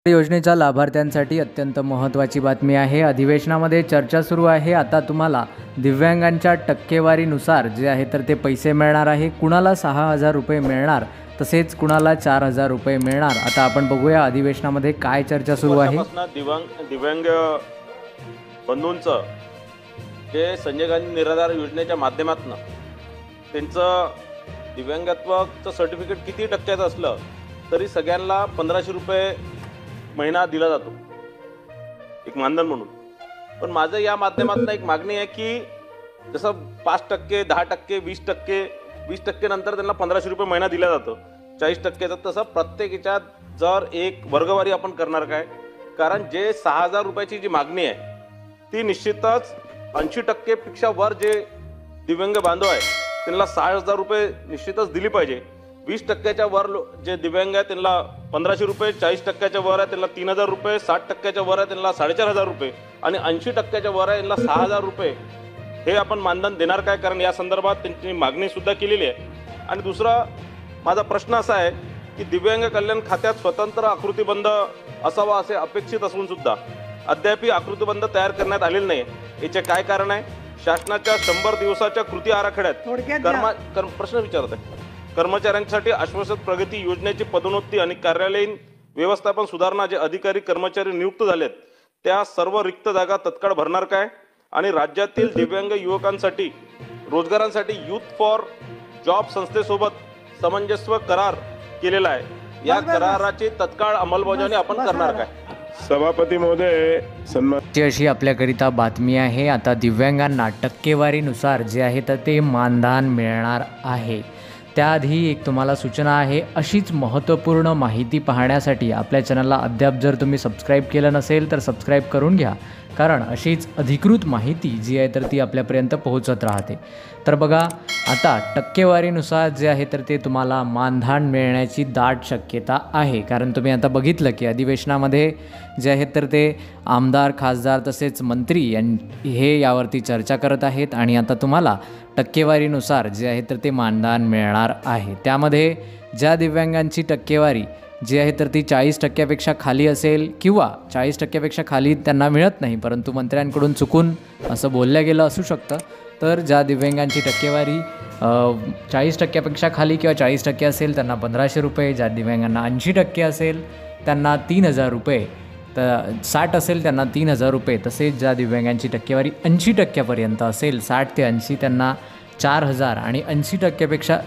योजनेच्या लाभार्थ्यांसाठी अत्यंत महत्त्वाची बातमी आहे। अधिवेशनामध्ये चर्चा सुरू आहे। आता तुम्हाला दिव्यांगांच्या टक्केवारीनुसार जे आहे तर ते पैसे मिळणार आहे। कुणाला 6000 रुपये मिळणार, तसेच कुणाला 4000 रुपये मिळणार। आता आपण बघूया अधिवेशनामध्ये काय चर्चा सुरू आहे। दिव्यांग बंधूंचं जे संजय गांधी निराधार योजनेच्या माध्यमातून त्यांचं दिव्यांगत्वाचं सर्टिफिकेट किती टक्क्याचं असलं तरी सगळ्यांना 1500 रुपये महिना दिला जातो एक मानधन म्हणून। पण माझं या माध्यमातून एक मागणी आहे की जसं 5%, 10%, 20% नंतर त्यांना 1500 रुपये महिना दिला जातो 40%चं, तसं प्रत्येक याच्यात जर एक वर्गवारी आपण करणार काय, कारण जे 6000 रुपयाची जी मागणी आहे ती निश्चितच 80% पेक्षा वर जे दिव्यांग बांधव आहे त्यांना 6000 रुपये निश्चितच दिली पाहिजे। 20%च्या वर जे दिव्यांग आहे त्यांना 1500 रुपये, 40%च्या वर आहे त्यांना 3000 रुपये, 60%च्या वर आहे त्यांना 4500 रुपये आणि 80%च्या वर आहे त्यांना 6000 रुपये हे आपण मानधन देणार काय, कारण या संदर्भात त्यांची मागणी सुद्धा केलेली आहे। आणि दुसरा माझा प्रश्न असा आहे की दिव्यांग कल्याण खात्यात स्वतंत्र आकृतीबंध असावा असे अपेक्षित असून सुद्धा अद्याप आकृतीबंध तयार करण्यात आलेले नाही। याचे काय कारण आहे? शासनाच्या 100 दिवसाच्या कृती आराखड्यात प्रश्न विचारत आहे कर्मचाऱ्यांसाठी आश्वासक प्रगती योजनेची पदोन्नती आणि कार्यालयीन व्यवस्थापन सुधारणा जे अधिकारी कर्मचारी नियुक्त झालेत त्या सर्व रिक्त जागा तत्काळ भरणार काय, आणि राज्यातील दिव्यांग युवकांसाठी रोजगारांसाठी यूथ फॉर जॉब संस्थेसोबत सामंजस्य करार केलेला आहे, या कराराची तत्काळ अंमलबजावणी आपण करणार काय? सभापती महोदय सन्मान अशी आपल्याकरिता बातमी आहे। आता दिव्यांगांना टक्केवारीनुसार जे आहे तर ते मानधन मिळणार आहे। त्याआधी एक तुम्हाला सूचना आहे, अशीच महत्त्वपूर्ण माहिती पाहण्यासाठी आपल्या चॅनलला अद्याप जर तुम्ही सबस्क्राईब केलं नसेल तर सबस्क्राईब करून घ्या, कारण अशीच अधिकृत माहिती जी आहे तर ती आपल्यापर्यंत पोहोचत राहते। तर बघा, आता टक्केवारीनुसार जे आहे तर ते तुम्हाला मानधन मिळण्याची दाट शक्यता आहे, कारण तुम्ही आता बघितलं की अधिवेशनामध्ये जे आहेत तर ते आमदार, खासदार तसेच मंत्री हे यावरती चर्चा करत आहेत आणि आता तुम्हाला टक्केवारीनुसार जे आहे तर ते मानधन मिळणार आहे। त्यामध्ये ज्या दिव्यांगांची टक्केवारी जी आहे तर ती 40%पेक्षा खाली असेल किंवा 40%पेक्षा खाली त्यांना मिळत नाही, परंतु मंत्र्यांकडून चुकून असं बोललं गेलं असू शकतं, तर ज्या दिव्यांगांची टक्केवारी 40%पेक्षा खाली किंवा 40% असेल त्यांना 1500 रुपये, ज्या दिव्यांगांना 80% असेल त्यांना 3000 रुपये, तर 60 असेल त्यांना 3000 रुपये, तसेच ज्या दिव्यांगांची टक्केवारी 80%पर्यंत असेल 60 ते 80 त्यांना 4000 आणि 80%पेक्षा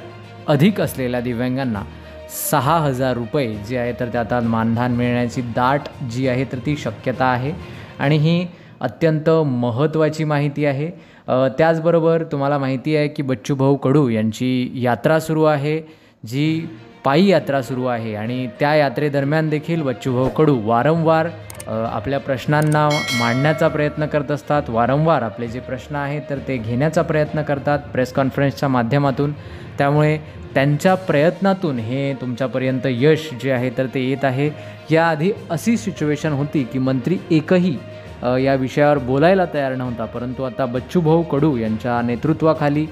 अधिक असलेल्या दिव्यांगांना 6000 रुपये जे आहे तर त्यात मानधन मिळण्याची दाट जी आहे तर ती शक्यता आहे आणि ही अत्यंत महत्त्वाची माहिती आहे। त्याचबरोबर तुम्हाला माहिती आहे की बच्चूभाऊ कडू यांची यात्रा सुरू आहे, जी पायी यात्रा सुरू आहे आणि त्या यात्रेदरम्यान देखील बच्चूभाऊ कडू वारंवार आपल्या प्रश्नांना मांडण्याचा प्रयत्न करत असतात, वारंवार आपले जे प्रश्न आहेत तर ते घेण्याचा प्रयत्न करतात प्रेस कॉन्फरन्सच्या माध्यमातून। त्यामुळे त्यांच्या प्रयत्नातून हे तुमच्यापर्यंत यश जे आहे तर ते येत आहे। याआधी अशी सिच्युएशन होती की मंत्री एकही या विषयावर बोलायला तयार नव्हता, परंतु आता बच्चूभाऊ कडू यांच्या नेतृत्वाखाली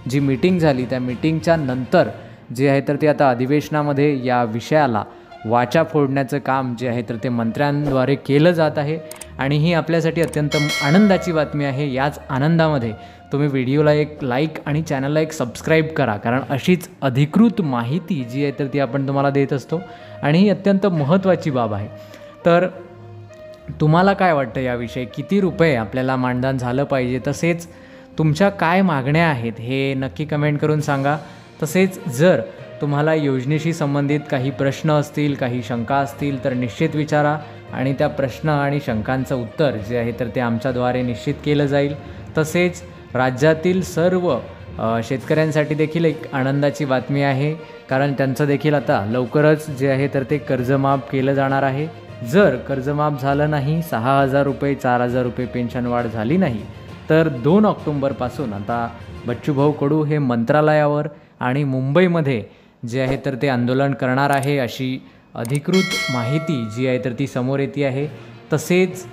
जी मीटिंग झाली त्या मीटिंगच्या नंतर जे आहे तर ते आता अधिवेशनामध्ये या विषयाला वाचा फोडण्याचं काम जे आहे तर ते मंत्र्यांद्वारे केलं जात आहे आणि ही आपल्यासाठी अत्यंत आनंदाची बातमी आहे। याच आनंदामध्ये तुम्ही व्हिडिओला एक लाईक आणि चॅनलला एक सबस्क्राईब करा, कारण अशीच अधिकृत माहिती जी आहे तर ती आपण तुम्हाला देत असतो आणि ही अत्यंत महत्त्वाची बाब आहे। तर तुम्हाला काय वाटतं याविषयी, किती रुपये आपल्याला मानधन झालं पाहिजे, तसेच तुमच्या काय मागण्या आहेत हे नक्की कमेंट करून सांगा। तसेच जर तुम्हाला योजनेशी संबंधित काही प्रश्न असतील, काही शंका असतील तर निश्चित विचारा आणि त्या प्रश्न आणि शंकांचं उत्तर जे आहे तर ते आमच्याद्वारे निश्चित केलं जाईल। तसेच राज्यातील सर्व शेतकऱ्यांसाठी देखील एक आनंदाची बातमी आहे, कारण त्यांचं देखील आता लवकरच जे आहे तर ते कर्जमाफ केलं जाणार आहे। जर कर्जमाफ झालं नाही, 6000 रुपये 4000 रुपये पेन्शन वाढ झाली नाही, तर 2 ऑक्टोंबरपासून आता बच्चूभाऊ कडू हे मंत्रालयावर आणि मुंबईमध्ये जे आहे तर ते आंदोलन करणार आहे, अशी अधिकृत माहिती जी आहे तर ती समोर येते आहे। तसेच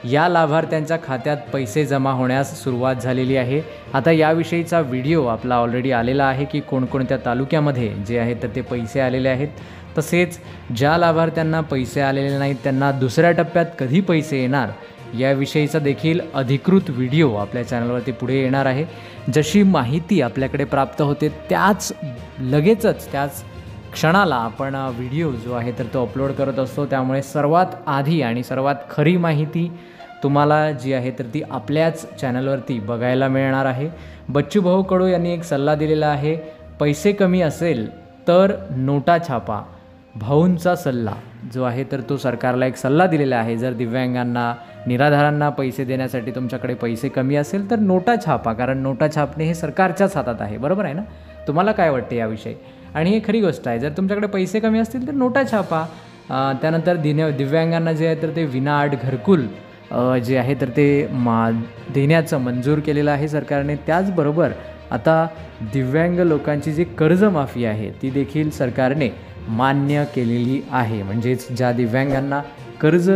या लाभार्थ्यांच्या खात्यात पैसे जमा होण्यास सुरुवात झालेली आहे। आता याविषयीचा व्हिडिओ आपला ऑलरेडी आलेला आहे की कोणकोणत्या तालुक्यामध्ये जे आहे तर ते पैसे आलेले आहेत। तसेच ज्या लाभार्थ्यांना पैसे आलेले नाहीत त्यांना दुसऱ्या टप्प्यात कधी पैसे येणार याविषयीचा देखील अधिकृत व्हिडिओ आपल्या चॅनलवरती पुढे येणार आहे. जशी माहिती आपल्याकडे प्राप्त होते लगेचच त्याच क्षणाला आपण व्हिडिओ जो आहे तर तो अपलोड करत असतो. त्यामुळे सर्वात आधी आणि सर्वात खरी माहिती तुम्हाला जी आहे तर ती आपल्याच चॅनलवरती बघायला मिळणार आहे. बच्चूभाऊ कडू यांनी एक सल्ला दिलेला आहे, पैसे कमी असेल तर नोटा छापा. भाऊंचा सल्ला जो आहे तर तो सरकारला एक सल्ला दिलेला आहे. जर दिव्यांगांना निराधारांना पैसे देण्यासाठी तुमच्याकडे पैसे कमी असेल तर नोटा छापा, कारण नोटा छापणे हे सरकारच्याच हातात आहे. बरोबर आहे ना? तुम्हाला काय वाटते याविषयी? आणि ही खरी गोष्ट आहे, जर तुमच्याकडे पैसे कमी असतील तर नोटा छापा. त्यानंतर दिव्यांगांना जे आहे तर ते विनाअट घरकुल जे आहे तर ते देण्याचं मंजूर केलेलं आहे सरकारने. त्याचबरोबर आता दिव्यांग लोकांची जी कर्जमाफी आहे ती देखील सरकारने मान्य केलेली आहे. म्हणजेच ज्या दिव्यांगांना कर्ज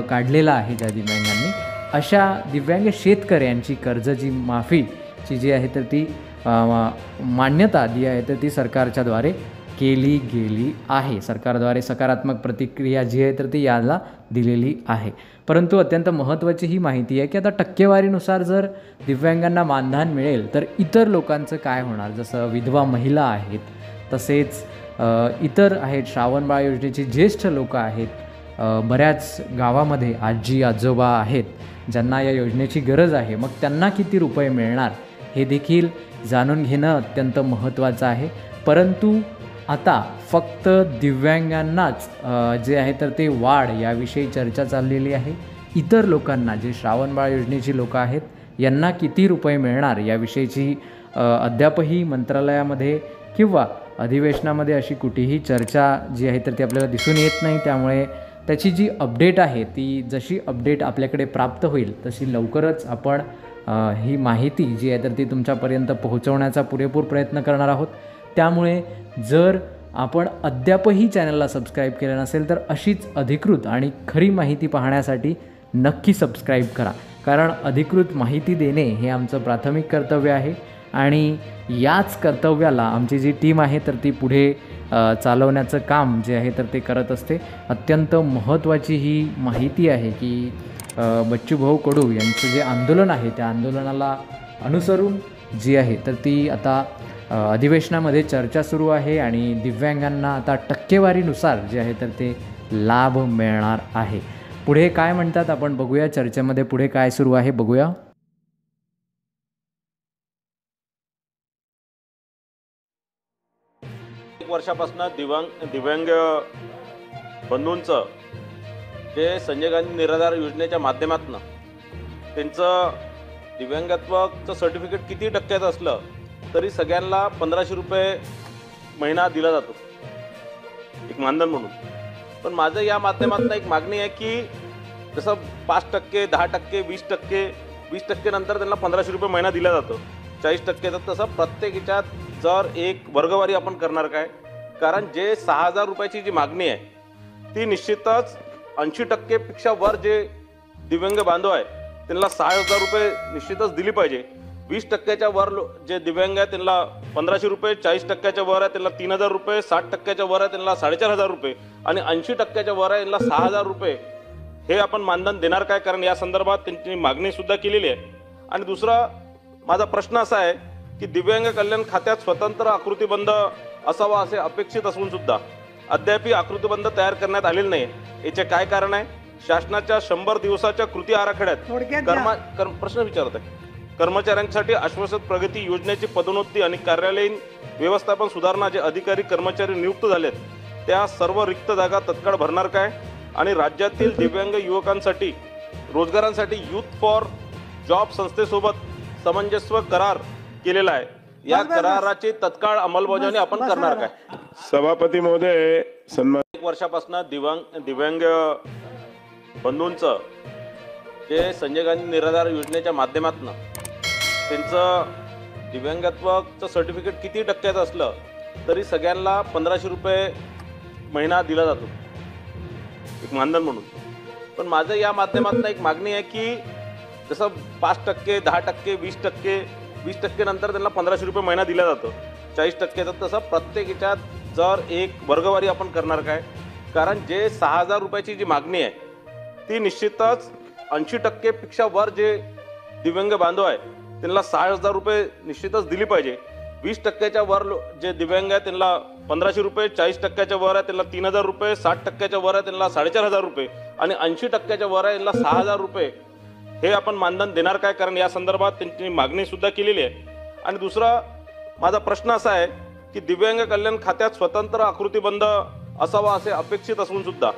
काढलेलं आहे, ज्या दिव्यांगांनी, अशा दिव्यांग शेतकऱ्यांची कर्जाची माफीची जी आहे तर ती मान्यता जी आहे तर ती सरकारच्याद्वारे केली गेली आहे. सरकारद्वारे सकारात्मक प्रतिक्रिया जी आहे तर ती याला दिलेली आहे. परंतु अत्यंत महत्त्वाची ही माहिती आहे की आता टक्केवारीनुसार जर दिव्यांगांना मानधन मिळेल तर इतर लोकांचं काय होणार? जसं विधवा महिला आहेत, तसेच इतर आहेत, श्रावणबाळ योजनेची ज्येष्ठ लोकं आहेत, बऱ्याच गावामध्ये आजी आजोबा आहेत ज्यांना या योजनेची गरज आहे. मग त्यांना किती रुपये मिळणार हे देखील जाणून घेणं अत्यंत महत्त्वाचं आहे. परंतु आता फक्त दिव्यांगांनाच जे आहे तर ते वाढ याविषयी चर्चा चाललेली आहे. इतर लोकांना, जे श्रावणबाळ योजनेची लोकं आहेत, यांना किती रुपये मिळणार याविषयीची अद्यापही मंत्रालयामध्ये किंवा अधिवेशनामध्ये अशी कुठेही चर्चा जी आहे तर ती आपल्याला दिसून येत नाही. त्यामुळे त्याची जी अपडेट आहे ती जशी अपडेट आपल्याकडे प्राप्त होईल तशी लवकरच आपण ही माहिती जी आहे तर ती तुमच्यापर्यंत पोहोचवण्याचा पुरेपूर प्रयत्न करणार आहोत. त्यामुळे जर आपण अद्यापही चॅनलला सबस्क्राईब केलं नसेल तर अशीच अधिकृत आणि खरी माहिती पाहण्यासाठी नक्की सबस्क्राईब करा, कारण अधिकृत माहिती देणे हे आमचं प्राथमिक कर्तव्य आहे. आणि याच कर्तव्याला आमची जी टीम आहे तर ती पुढे चालवण्याचं काम जे आहे तर ते करत असते. अत्यंत महत्त्वाची ही माहिती आहे की बच्चूभाऊ कडू यांचं जे आंदोलन आहे त्या आंदोलनाला अनुसरून जी आहे तर ती आता अधिवेशनामध्ये चर्चा सुरू आहे आणि दिव्यांगांना आता टक्केवारीनुसार जे आहे तर ते लाभ मिळणार आहे. पुढे काय म्हणतात आपण बघूया. चर्चेमध्ये पुढे काय सुरू आहे बघूया. वर्षापासून दिव्यांग बंधूंचं जे संजय गांधी निराधार योजनेच्या माध्यमातून त्यांचं दिव्यांगत्वाचं सर्टिफिकेट किती टक्क्यात असलं तरी सगळ्यांना 1500 रुपये महिना दिला जातो एक मानधन म्हणून. पण माझं या माध्यमातून एक मागणी आहे की जसं 5%, 10%, 20% नंतर त्यांना 1500 रुपये महिना दिला जातो, 40% तसं प्रत्येक ह्याच्यात जर एक वर्गवारी आपण करणार काय? कारण जे 6000 रुपयाची जी मागणी आहे ती निश्चितच 80% पेक्षा वर जे दिव्यांग बांधव आहे त्यांना 6000 रुपये निश्चितच दिली पाहिजे. 20%च्या वर जे दिव्यांग आहे त्यांना 1500 रुपये, 40%च्या वर आहे त्यांना 3000 रुपये, 60%च्या वर आहे त्यांना 4500 रुपये आणि 80%च्या वर आहे त्यांना 6000 रुपये हे आपण मानधन देणार काय? कारण या संदर्भात त्यांची मागणी सुद्धा केलेली आहे. आणि दुसरा माझा प्रश्न असा आहे की दिव्यांग कल्याण खात्यात स्वतंत्र आकृतीबंध असावा असे अपेक्षित असून सुद्धा अद्याप आकृतीबंध तयार करण्यात आलेले नाही. याचे काय कारण आहे? शासनाच्या 100 दिवसाच्या कृती आराखड्यात प्रश्न विचारत आहे कर्मचाऱ्यांसाठी आश्वासक प्रगती योजनेची पदोन्नती आणि कार्यालयीन व्यवस्थापन सुधारणा जे अधिकारी कर्मचारी नियुक्त झालेत त्या सर्व रिक्त जागा तत्काळ भरणार काय? आणि राज्यातील दिव्यांग युवकांसाठी रोजगारांसाठी यूथ फॉर जॉब संस्थेसोबत समंजस्व करार केलेला आहे. या कराराची तत्काळ अंमलबजावणी आपण करणार काय? सभापती महोदय सन्मान. 1 वर्षापासून दिव्यांग बंधूंचं जे संजय गांधी निराधार योजनेच्या माध्यमातून त्यांचं दिव्यांगत्वाचं सर्टिफिकेट किती टक्क्यात असलं तरी सगळ्यांना 1500 रुपये महिना दिला जातो एक मानधन म्हणून. पण माझं या माध्यमातून एक मागणी आहे की जसं 5%, 10%, 20% नंतर त्यांना 1500 रुपये महिना दिला जातो, 40% तसं प्रत्येक ह्याच्यात जर एक वर्गवारी आपण करणार काय, कारण जे 6,000 रुपयाची जी मागणी आहे ती निश्चितच 80% पेक्षा वर जे दिव्यांग बांधव आहे त्यांना 6,000 रुपये निश्चितच दिली पाहिजे. 20% वर जे दिव्यांग आहे त्यांना 1,500 रुपये, 40% वर आहे त्यांना 3,000 रुपये, 60% वर आहे त्यांना 4,500 रुपये आणि 80% वर आहे त्यांना 6,000 रुपये हे आपण मानधन देणार काय, कारण या संदर्भात त्यांची मागणी सुद्धा केलेली आहे. आणि दुसरा माझा प्रश्न असा आहे की दिव्यांग कल्याण खात्यात स्वतंत्र आकृतीबंध असावा असे अपेक्षित असून सुद्धा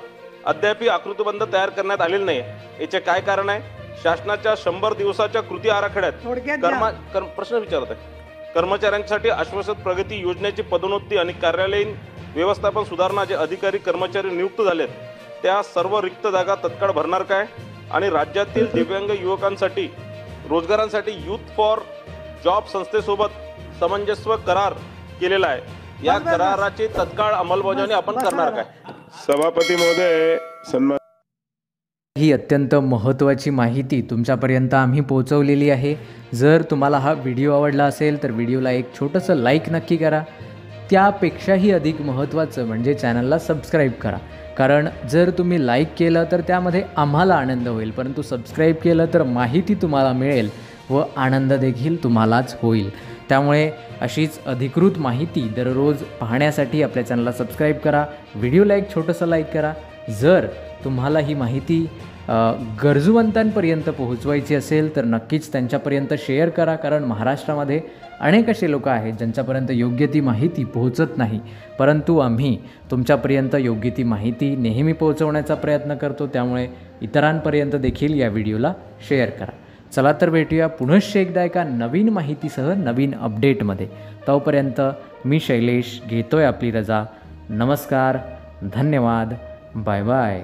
अद्याप आकृतीबंध तयार करण्यात आलेले नाही. याचे काय कारण आहे? शासनाच्या 100 दिवसाच्या कृती आराखड्यात प्रश्न विचारत आहे, कर्मचाऱ्यांसाठी आश्वासित प्रगती योजनेची पदोन्नती आणि कार्यालयीन व्यवस्थापन सुधारणा जे अधिकारी कर्मचारी नियुक्त झालेत त्या सर्व रिक्त जागा तत्काळ भरणार काय, आणि राज्यातील दिव्यांग युवकांसाठी रोजगारांसाठी यूथ फॉर जॉब संस्थेसोबत सामंजस्य करार केलेला आहे, या कराराची तत्काळ अंमलबजावणी आपण करणार काय? सभापती महोदय, सन्मान ही अत्यंत महत्त्वाची माहिती तुमच्यापर्यंत आम्ही पोहोचवलेली आहे. जर तुम्हाला हा व्हिडिओ आवडला असेल तर व्हिडिओला एक छोटंसं लाईक नक्की करा. त्यापेक्षाही अधिक महत्त्वाचं म्हणजे चॅनलला सबस्क्राईब करा, कारण जर तुम्ही लाईक केलं तर त्यामध्ये आम्हाला आनंद होईल, परंतु सबस्क्राईब केलं तर माहिती तुम्हाला मिळेल व आनंद देखील तुम्हालाच होईल. त्यामुळे अशीच अधिकृत माहिती दररोज पाहण्यासाठी आपल्या चॅनलला सबस्क्राईब करा, व्हिडिओला एक छोटंसं लाईक करा. जर तुम्हाला ही माहिती गरजूवंतांपर्यंत पोहोचवायची असेल तर नक्कीच त्यांच्यापर्यंत शेअर करा, कारण महाराष्ट्रामध्ये अनेक असे लोक आहेत ज्यांच्यापर्यंत योग्य ती माहिती पोहोचत नाही, परंतु आम्ही तुमच्यापर्यंत योग्य ती माहिती नेहमी पोहोचवण्याचा प्रयत्न करतो. त्यामुळे इतरांपर्यंत देखील या व्हिडिओला शेअर करा. चला तर भेटूया पुनश्च एकदा एका नवीन माहितीसह नवीन अपडेटमध्ये. तोपर्यंत मी शैलेश घेतोय आपली रजा. नमस्कार, धन्यवाद, बाय बाय.